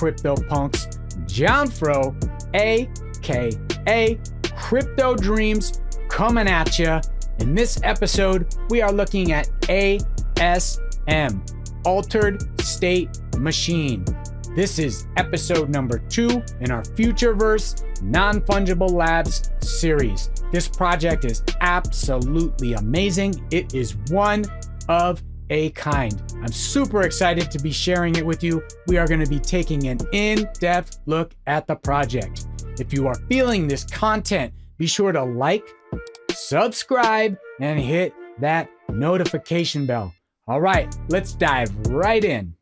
CryptoPunks, Jon Fro, aka Crypto Dreams, coming at ya. In this episode, we are looking at ASM, Altered State Machine. This is episode number 2 in our Futureverse Non-Fungible Labs series. This project is absolutely amazing. It is one of a kind. I'm super excited to be sharing it with you. We are going to be taking an in-depth look at the project. If you are feeling this content, be sure to like, subscribe, and hit that notification bell. All right, let's dive right in.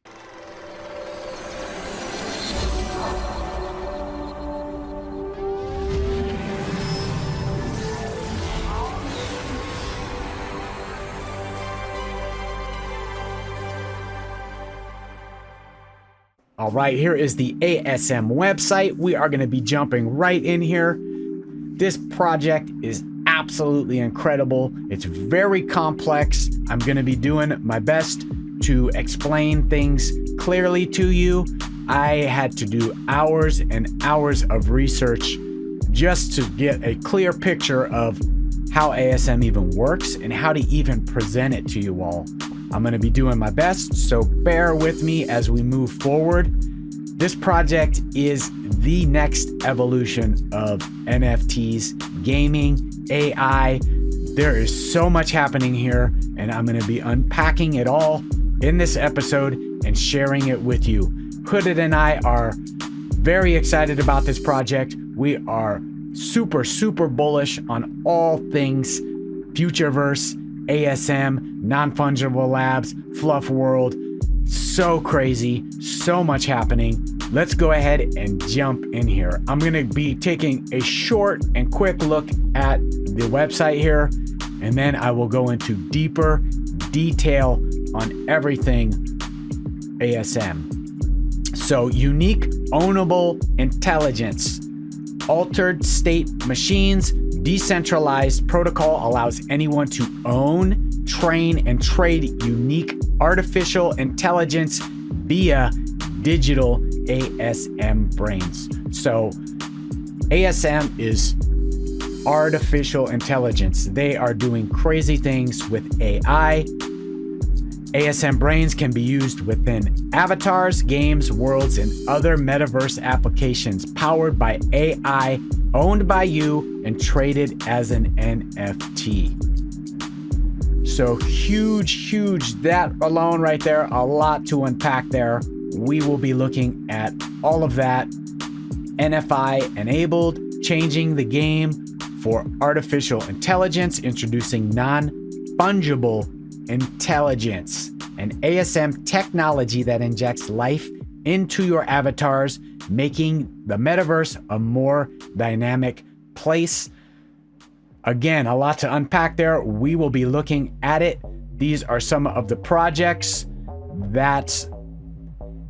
All right, here is the ASM website. We are going to be jumping right in here. This project is absolutely incredible. It's very complex. I'm going to be doing my best to explain things clearly to you. I had to do hours and hours of research just to get a clear picture of how ASM even works and how to even present it to you all. I'm going to be doing my best, so bear with me as we move forward. This project is the next evolution of NFTs, gaming, AI. There is so much happening here, and I'm going to be unpacking it all in this episode and sharing it with you. Hooded and I are very excited about this project. We are super bullish on all things Futureverse, ASM, Non-Fungible Labs, Fluff World. So crazy, so much happening. Let's go ahead and jump in here. I'm going to be taking a short and quick look at the website here, and then I will go into deeper detail on everything ASM. So, unique ownable intelligence. Altered state machines, decentralized protocol allows anyone to own, train, and trade unique artificial intelligence via digital ASM brains. So ASM is artificial intelligence. They are doing crazy things with AI. ASM brains can be used within avatars, games, worlds, and other metaverse applications powered by AI, owned by you, and traded as an NFT. So huge, that alone right there, a lot to unpack there. We will be looking at all of that. NFI enabled, changing the game for artificial intelligence, introducing non-fungible intelligence, an ASM technology that injects life into your avatars, making the metaverse a more dynamic place. Again, a lot to unpack there. We will be looking at it. These are some of the projects that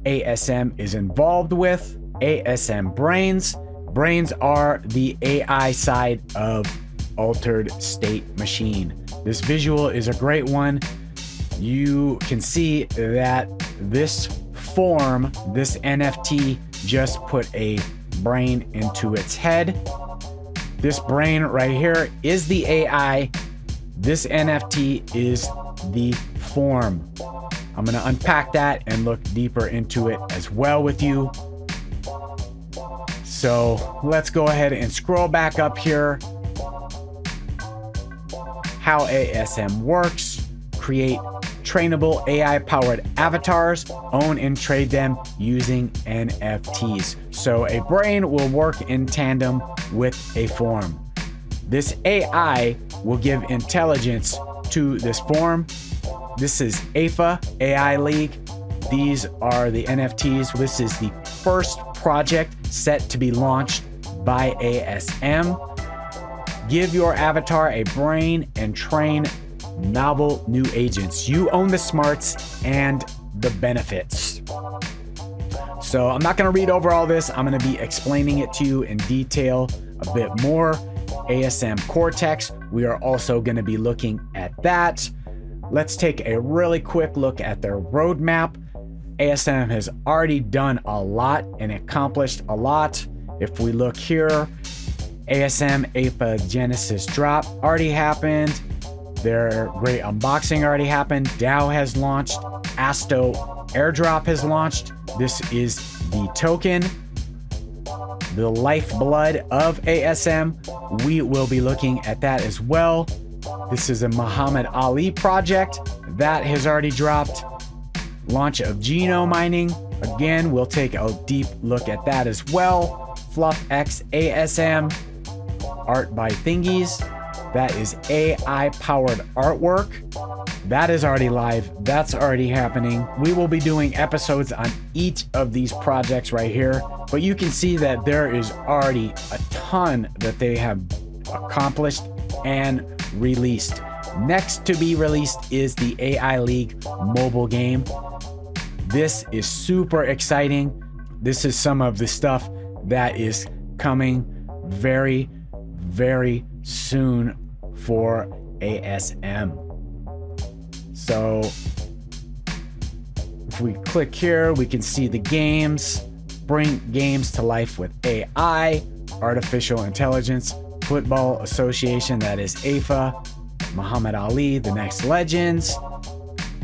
ASM is involved with. ASM brains. Brains are the AI side of Altered State Machine. This visual is a great one. You can see that this form, this NFT, just put a brain into its head. This brain right here is the AI. This NFT is the form. I'm going to unpack that and look deeper into it as well with you. So let's go ahead and scroll back up here. How ASM works. Create trainable AI-powered avatars, own and trade them using NFTs. So a brain will work in tandem with a form. This AI will give intelligence to this form. This is AFA, AI League. These are the NFTs. This is the first project set to be launched by ASM. Give your avatar a brain and train novel new agents. You own the smarts and the benefits. So I'm not going to read over all this. I'm going to be explaining it to you in detail a bit more. ASM CORTEX, we are also going to be looking at that. Let's take a really quick look at their roadmap. ASM has already done a lot and accomplished a lot. If we look here, ASM APA Genesis drop already happened. Their great unboxing already happened. DAO has launched. ASTO airdrop has launched. This is the token, the lifeblood of ASM. We will be looking at that as well. This is a Muhammad Ali project that has already dropped. Launch of genome mining. Again, we'll take a deep look at that as well. FluffX ASM, art by Thingies. That is AI powered artwork. That is already live. That's already happening. We will be doing episodes on each of these projects right here, but you can see that there is already a ton that they have accomplished and released. Next to be released is the AI League mobile game. This is super exciting. This is some of the stuff that is coming very, very soon for ASM. So if we click here, we can see the games, bring games to life with AI, artificial intelligence, football association, that is AFA, Muhammad Ali, the next legends,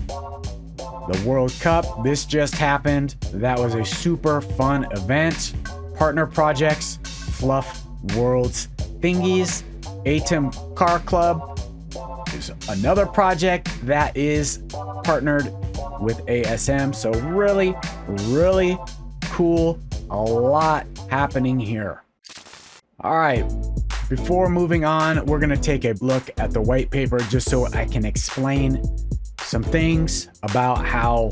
the World Cup. This just happened. That was a super fun event. Partner projects, Fluff Worlds Thingies, Atom Car Club is another project that is partnered with ASM. So really, really cool. A lot happening here. All right, before moving on, we're gonna take a look at the white paper just so I can explain some things about how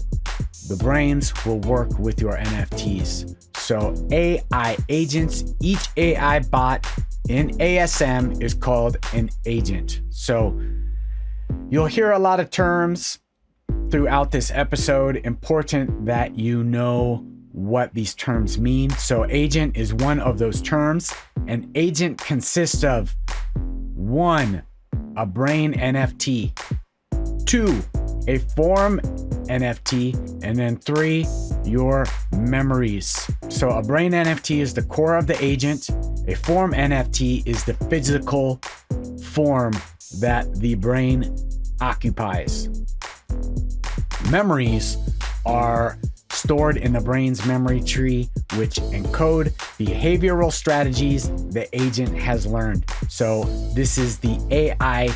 the brains will work with your NFTs. So AI agents, each AI bot in ASM is called an agent. So you'll hear a lot of terms throughout this episode. Important that you know what these terms mean. So agent is one of those terms. An agent consists of 1, a brain NFT, 2, a form NFT, and then 3, your memories. So a brain NFT is the core of the agent. A form NFT is the physical form that the brain occupies. Memories are stored in the brain's memory tree, which encode behavioral strategies the agent has learned. So this is the AI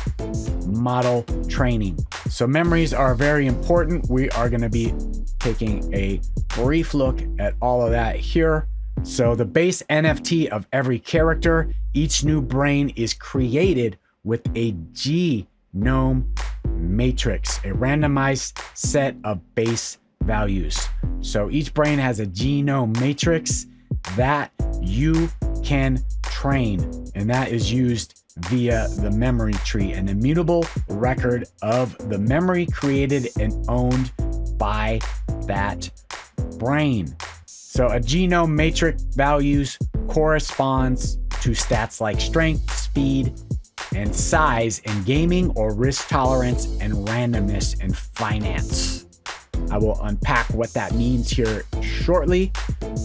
model training. So memories are very important. We are going to be taking a brief look at all of that here. So the base NFT of every character, each new brain is created with a genome matrix, a randomized set of base values. So each brain has a genome matrix that you can train, and that is used via the memory tree, an immutable record of the memory created and owned by that brain. So a genome matrix values corresponds to stats like strength, speed, and size in gaming, or risk tolerance and randomness in finance. I will unpack what that means here shortly.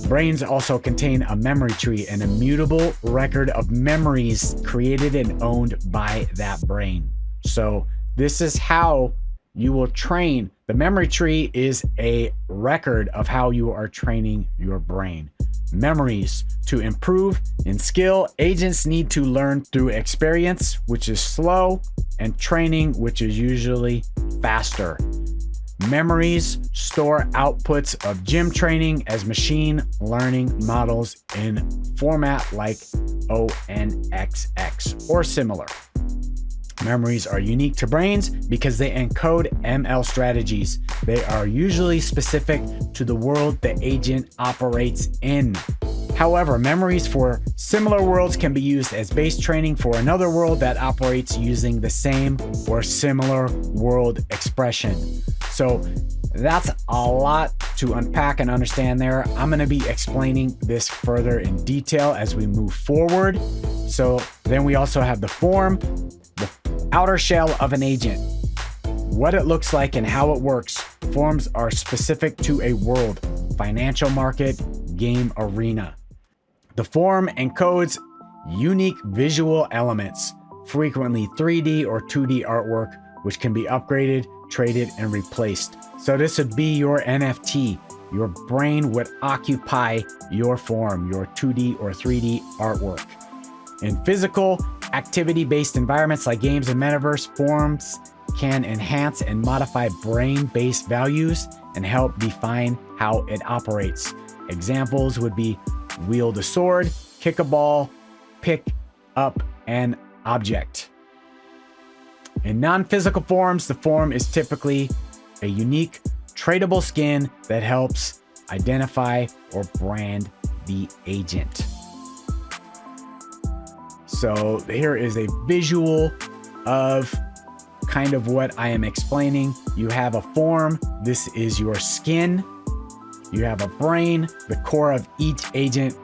Brains also contain a memory tree, an immutable record of memories created and owned by that brain. So this is how you will train. The memory tree is a record of how you are training your brain. Memories. To improve in skill, agents need to learn through experience, which is slow, and training, which is usually faster. Memories store outputs of gym training as machine learning models in format like ONXX or similar. Memories are unique to brains because they encode ML strategies. They are usually specific to the world the agent operates in. However, memories for similar worlds can be used as base training for another world that operates using the same or similar world expression. So that's a lot to unpack and understand there. I'm going to be explaining this further in detail as we move forward. So then we also have the form, the outer shell of an agent. what it looks like and how it works. Forms are specific to a world, financial market, game arena. The form encodes unique visual elements, frequently 3D or 2D artwork, which can be upgraded, traded, and replaced. So this would be your NFT. Your brain would occupy your form, your 2D or 3D artwork. In physical, activity-based environments like games and metaverse, forms can enhance and modify brain-based values and help define how it operates. Examples would be wield a sword, kick a ball, pick up an object. In non-physical forms, the form is typically a unique, tradable skin that helps identify or brand the agent. So here is a visual of kind of what I am explaining. You have a form. This is your skin. You have a brain, the core of each agent,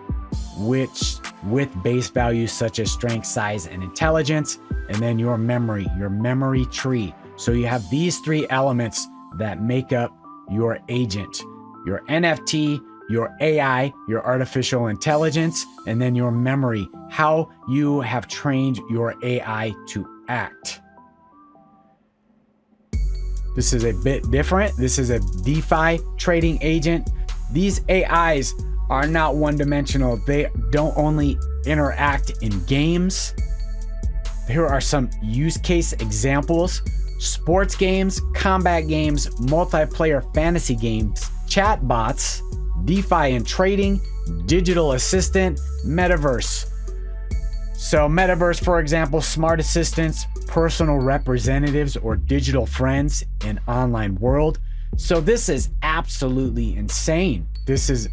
which with base values such as strength, size, and intelligence, and then your memory tree. So you have these three elements that make up your agent: your NFT, your AI, your artificial intelligence, and then your memory, how you have trained your AI to act. This is a bit different. This is a DeFi trading agent. These AIs are not one-dimensional. They don't only interact in games. Here are some use case examples: sports games, combat games, multiplayer fantasy games, chatbots, DeFi and trading, digital assistant, metaverse. So metaverse, for example, smart assistants, personal representatives, or digital friends in online world. So this is absolutely insane. This is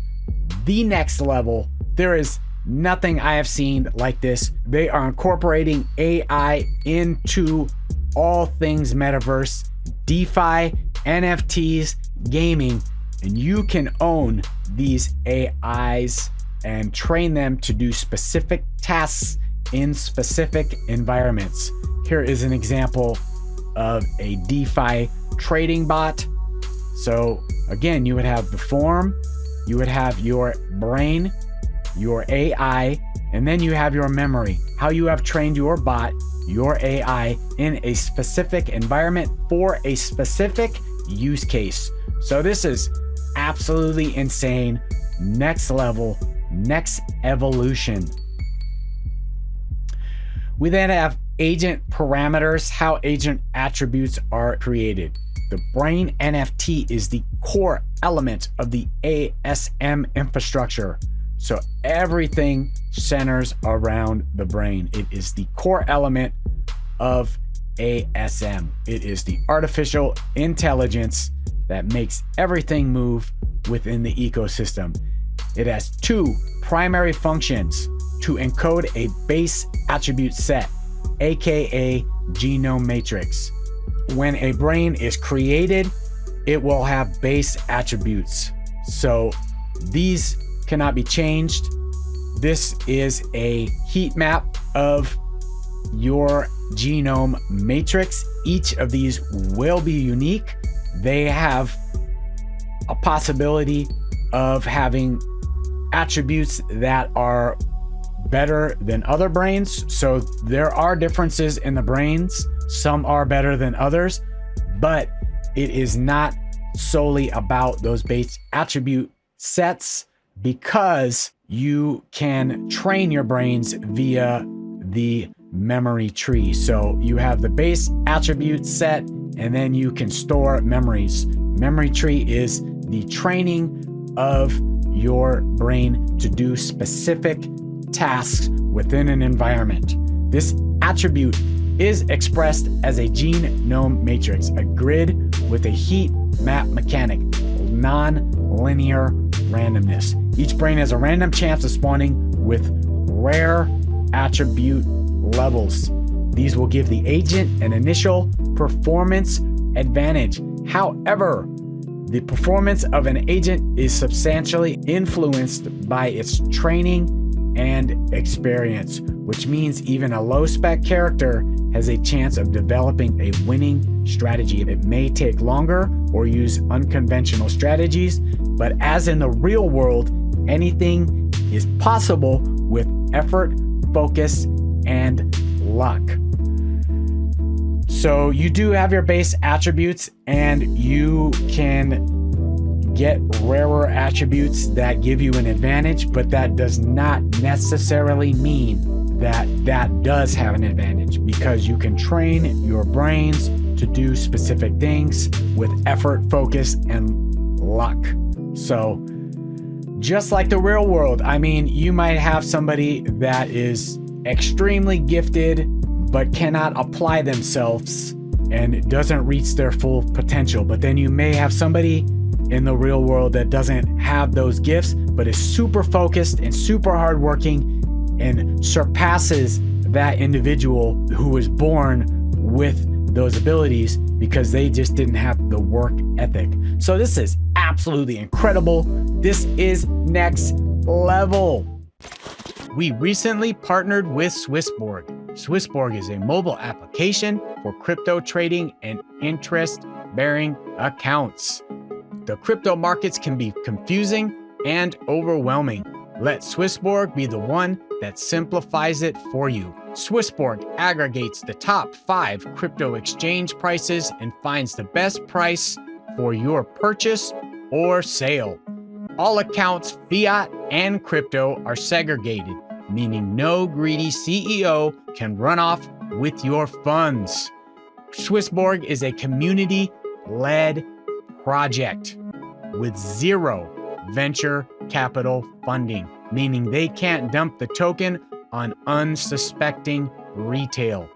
the next level. There is nothing I have seen like this. They are incorporating AI into all things metaverse, DeFi, NFTs, gaming, and you can own these AIs and train them to do specific tasks in specific environments. Here is an example of a DeFi trading bot. So again, you would have the form, you would have your brain, your AI, and then you have your memory, how you have trained your bot, your AI in a specific environment for a specific use case. So this is absolutely insane, next level, next evolution. We then have agent parameters, how agent attributes are created. The brain NFT is the core element of the ASM infrastructure. So everything centers around the brain. It is the core element of ASM. It is the artificial intelligence that makes everything move within the ecosystem. It has two primary functions: to encode a base attribute set, aka genome matrix. When a brain is created, it will have base attributes. So these cannot be changed. This is a heat map of your genome matrix. Each of these will be unique. They have a possibility of having attributes that are better than other brains. So there are differences in the brains. Some are better than others, but it is not solely about those base attribute sets, because you can train your brains via the memory tree. So you have the base attribute set, and then you can store memories. Memory tree is the training of your brain to do specific tasks within an environment. This attribute is expressed as a genome matrix, a grid with a heat map mechanic, non-linear randomness. Each brain has a random chance of spawning with rare attribute levels. These will give the agent an initial performance advantage. However, the performance of an agent is substantially influenced by its training and experience, which means even a low spec character has a chance of developing a winning strategy. It may take longer or use unconventional strategies, but as in the real world, anything is possible with effort, focus, and luck. So you do have your base attributes, and you can get rarer attributes that give you an advantage, but that does not necessarily mean that that does have an advantage, because you can train your brains to do specific things with effort, focus, and luck. So just like the real world, I mean, you might have somebody that is extremely gifted but cannot apply themselves and doesn't reach their full potential. But then you may have somebody in the real world that doesn't have those gifts, but is super focused and super hardworking and surpasses that individual who was born with those abilities because they just didn't have the work ethic. So this is absolutely incredible. This is next level. We recently partnered with SwissBORG. SwissBORG is a mobile application for crypto trading and interest-bearing accounts. The crypto markets can be confusing and overwhelming. Let SwissBORG be the one that simplifies it for you. SwissBORG aggregates the top 5 crypto exchange prices and finds the best price for your purchase or sale. All accounts, fiat and crypto, are segregated, meaning no greedy CEO can run off with your funds. SwissBORG is a community-led project with zero venture capital funding, meaning they can't dump the token on unsuspecting retail.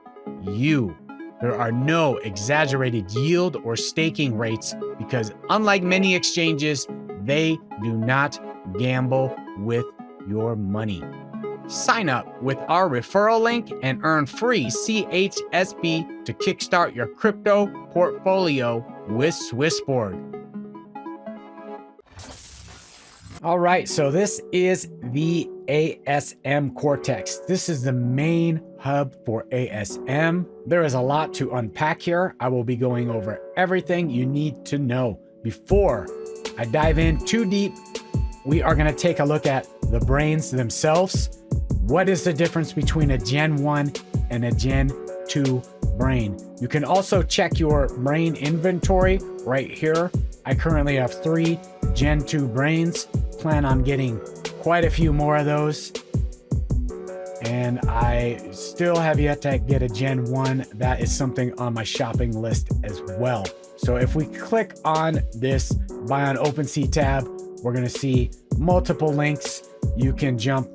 There are no exaggerated yield or staking rates because, unlike many exchanges, they do not gamble with your money. Sign up with our referral link and earn free CHSB to kickstart your crypto portfolio with SwissBORG. All right, so this is the ASM CORTEX. This is the main hub for ASM. There is a lot to unpack here. I will be going over everything you need to know. Before I dive in too deep, we are gonna take a look at the brains themselves. What is the difference between a Gen 1 and a Gen 2 brain? You can also check your brain inventory right here. I currently have 3 Gen 2 brains. Plan on getting quite a few more of those. And I still have yet to get a Gen 1. That is something on my shopping list as well. So if we click on this Buy on OpenSea tab, we're gonna see multiple links. You can jump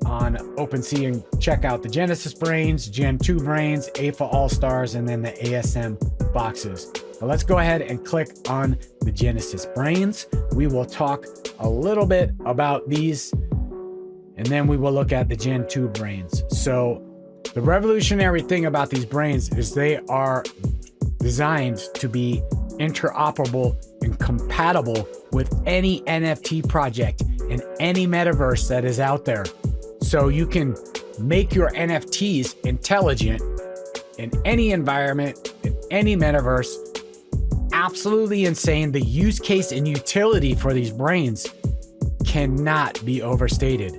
on OpenSea and check out the Genesis brains, Gen 2 brains, AFA All-Stars, and then the ASM boxes. But let's go ahead and click on the Genesis brains. We will talk a little bit about these, and then we will look at the Gen 2 brains. So the revolutionary thing about these brains is they are designed to be interoperable and compatible with any NFT project in any metaverse that is out there. So you can make your NFTs intelligent in any environment, in any metaverse. Absolutely insane. The use case and utility for these brains cannot be overstated.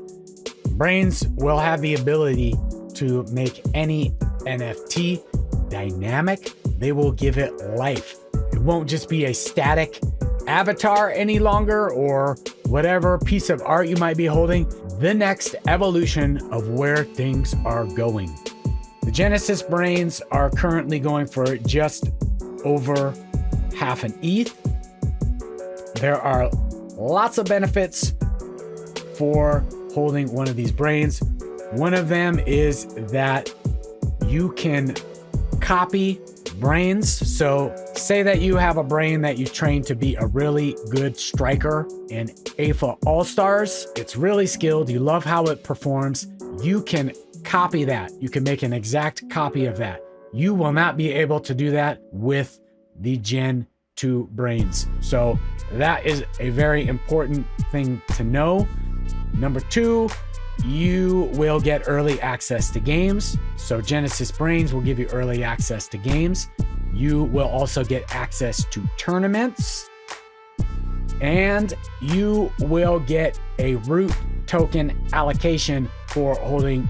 Brains will have the ability to make any NFT dynamic. They will give it life. It won't just be a static avatar any longer or whatever piece of art you might be holding. The next evolution of where things are going. The Genesis brains are currently going for just over half an ETH. There are lots of benefits for holding one of these brains. One of them is that you can copy brains. So say that you have a brain that you train to be a really good striker in AFA All-Stars. It's really skilled. You love how it performs. You can copy that. You can make an exact copy of that. You will not be able to do that with the Gen 2 brains. So that is a very important thing to know. Number 2, you will get early access to games. So Genesis Brains will give you early access to games. You will also get access to tournaments, and you will get a root token allocation for holding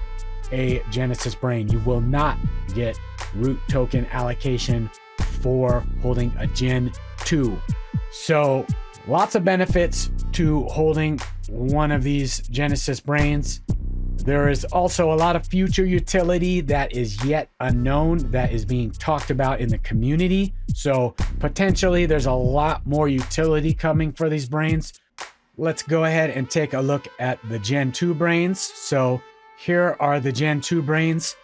a Genesis Brain. You will not get root token allocation for holding a Gen 2. So lots of benefits to holding one of these Genesis Brains. There is also a lot of future utility that is yet unknown that is being talked about in the community. So potentially there's a lot more utility coming for these brains. Let's go ahead and take a look at the Gen 2 brains. So here are the Gen 2 brains.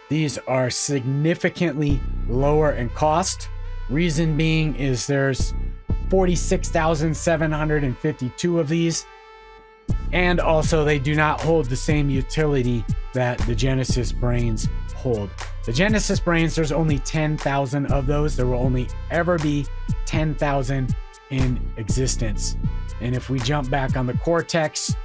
These are significantly lower in cost. Reason being is there's 46,752 of these. And also they do not hold the same utility that the Genesis Brains hold. The Genesis Brains, there's only 10,000 of those. There will only ever be 10,000 in existence. And if we jump back on the CORTEX,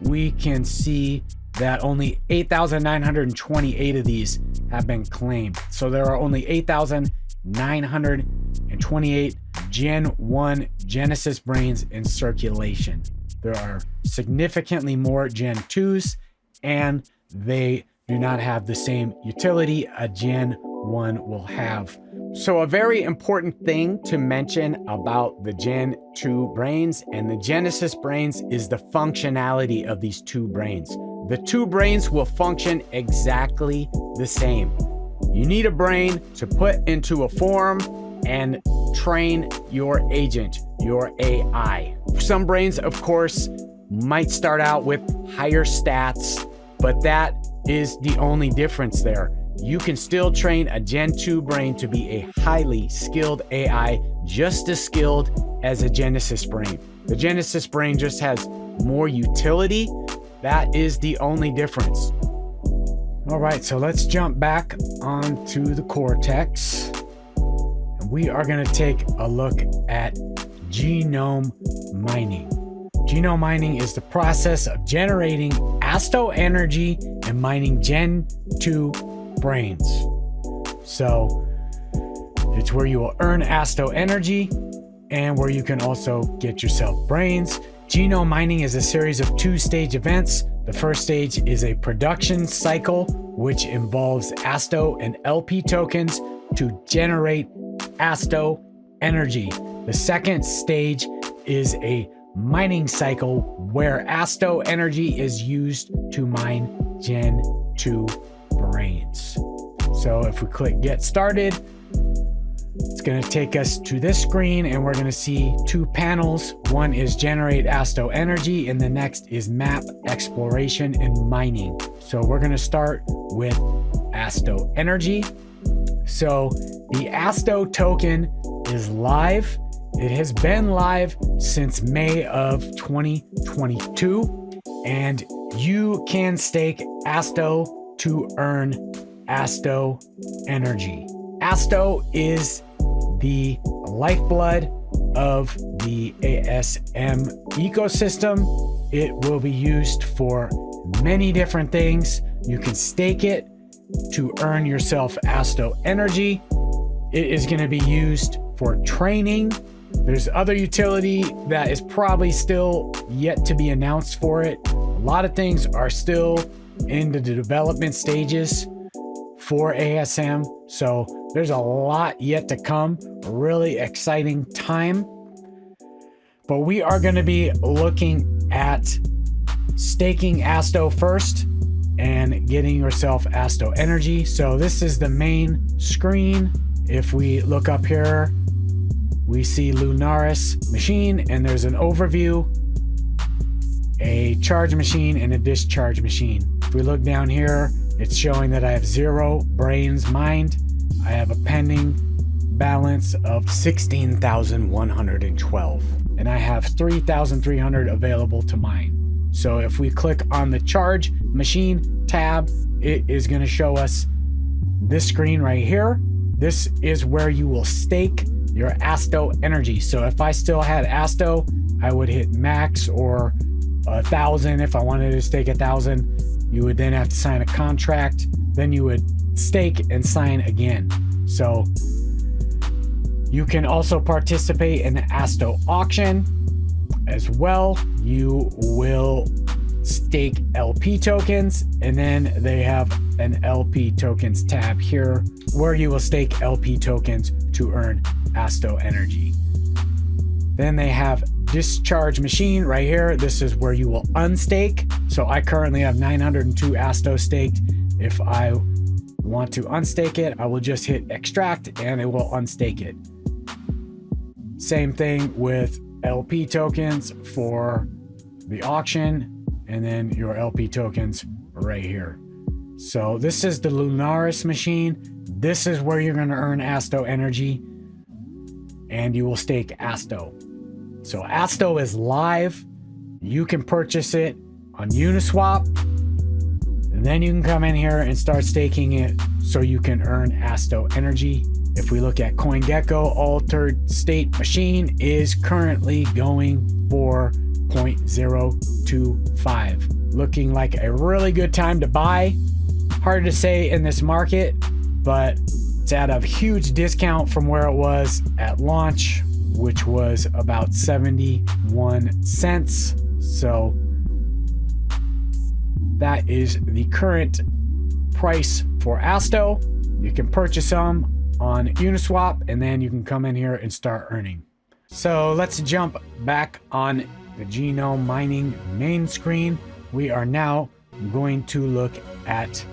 we can see that only 8,928 of these have been claimed. So there are only 8,928 Gen 1 Genesis Brains in circulation. There are significantly more Gen 2s, and they do not have the same utility a Gen 1 will have. So a very important thing to mention about the Gen 2 brains and the Genesis brains is the functionality of these two brains. The two brains will function exactly the same. You need a brain to put into a form and train your agent, your AI. Some brains, of course, might start out with higher stats, but that is the only difference there. You can still train a Gen 2 brain to be a highly skilled AI, just as skilled as a Genesis brain. The Genesis brain just has more utility. That is the only difference. All right, so let's jump back onto the CORTEX. We are going to take a look at genome mining. Genome mining is the process of generating ASTO energy and mining Gen 2 brains. So it's where you will earn ASTO energy and where you can also get yourself brains. Genome mining is a series of two-stage events. The first stage is a production cycle, which involves ASTO and LP tokens to generate ASTO energy. The second stage is a mining cycle where ASTO energy is used to mine Gen 2 brains. So if we click get started, it's going to take us to this screen and we're going to see two panels. One is generate ASTO energy and the next is map exploration and mining. So we're going to start with ASTO energy. So the ASTO token is live. It has been live since May of 2022, and you can stake ASTO to earn ASTO energy. ASTO is the lifeblood of the ASM ecosystem. It will be used for many different things. You can stake it to earn yourself ASTO energy. It is going to be used for training. There's other utility that is probably still yet to be announced for it. A lot of things are still in the development stages for ASM. So there's a lot yet to come. A really exciting time. But we are going to be looking at staking ASTO first and getting yourself ASTO energy. So this is the main screen. If we look up here, we see Lunaris machine, and there's an overview, a charge machine, and a discharge machine. If we look down here, it's showing that I have 0 brains mined. I have a pending balance of 16,112, and I have 3,300 available to mine. So if we click on the charge machine tab, it is going to show us this screen right here. This is where you will stake your ASTO energy. So if I still had ASTO, I would hit max or 1,000. If I wanted to stake 1,000, you would then have to sign a contract. Then you would stake and sign again. So you can also participate in the ASTO auction as well. You will stake LP tokens, and then they have an LP tokens tab here where you will stake LP tokens to earn ASTO energy. Then they have discharge machine right here. This is where you will unstake. So I currently have 902 ASTO staked. If I want to unstake it, I will just hit extract and it will unstake it. Same thing with LP tokens for the auction, and then your LP tokens right here. So this is the Lunaris machine. This is where you're going to earn ASTO energy, and you will stake ASTO. So ASTO is live. You can purchase it on Uniswap, and then you can come in here and start staking it so you can earn ASTO energy. If we look at CoinGecko, altered state machine is currently going for 0.025. Looking like a really good time to buy. Hard to say in this market, but it's at a huge discount from where it was at launch, which was about 71 cents. So that is the current price for ASTO. You can purchase some on Uniswap, and then you can come in here and start earning. So let's jump back on the GENOME mining main screen. We are now going to look at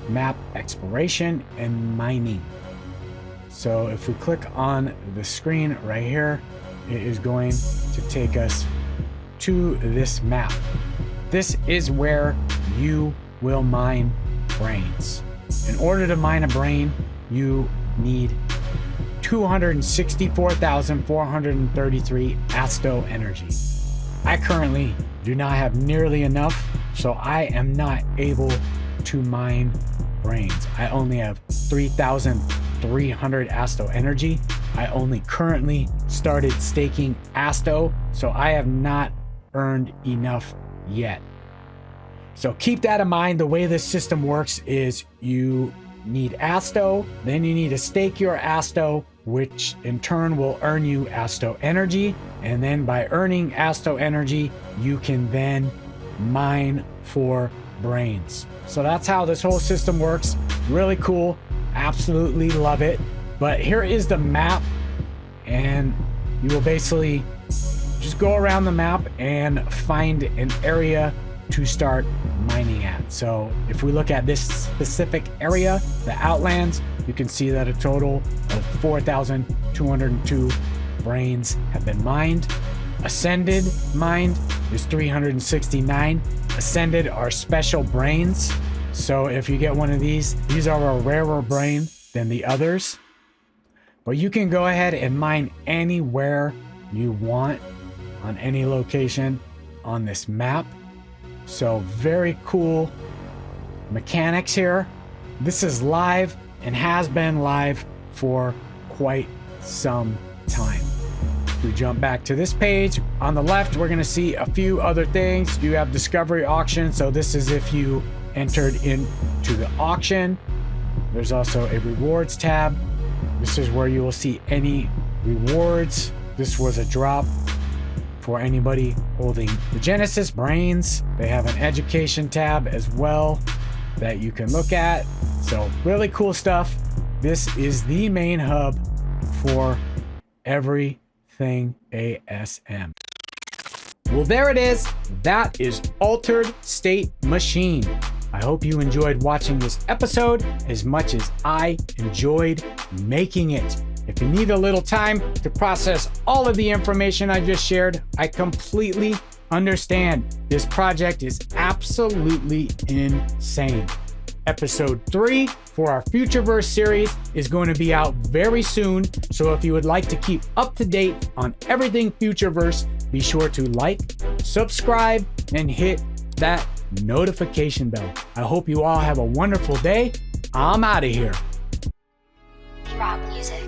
map exploration and mining. So if we click on the screen right here, it is going to take us to this map. This is where you will mine brains. In order to mine a brain, you need 264,433 ASTO energy. I currently do not have nearly enough, so I am not able to mine brains. I only have 3,300 ASTO energy. I only currently started staking ASTO, so I have not earned enough yet. So keep that in mind. The way this system works is you need ASTO, then you need to stake your ASTO, which in turn will earn you ASTO energy. And then by earning ASTO energy, you can then mine for brains. So that's how this whole system works. Really cool. Absolutely love it. But here is the map, and you will basically just go around the map and find an area to start mining at. So if we look at this specific area, the Outlands, you can see that a total of 4,202 brains have been mined. Ascended mined is 369. Ascended are special brains. So if you get one of these are a rarer brain than the others. But you can go ahead and mine anywhere you want on any location on this map. So very cool mechanics here. This is live and has been live for quite some time. If we jump back to this page, on the left, we're going to see a few other things. You have discovery auction. So this is if you entered into the auction. There's also a rewards tab. This is where you will see any rewards. This was a drop for anybody holding the Genesis brains. They have an education tab as well that you can look at. So really cool stuff. This is the main hub for everything ASM. Well, there it is. That is Altered State Machine. I hope you enjoyed watching this episode as much as I enjoyed making it. If you need a little time to process all of the information I just shared, I completely understand. This project is absolutely insane. Episode 3 for our Futureverse series is going to be out very soon. So if you would like to keep up to date on everything Futureverse, be sure to like, subscribe, and hit that notification bell. I hope you all have a wonderful day. I'm out of here. Rock music.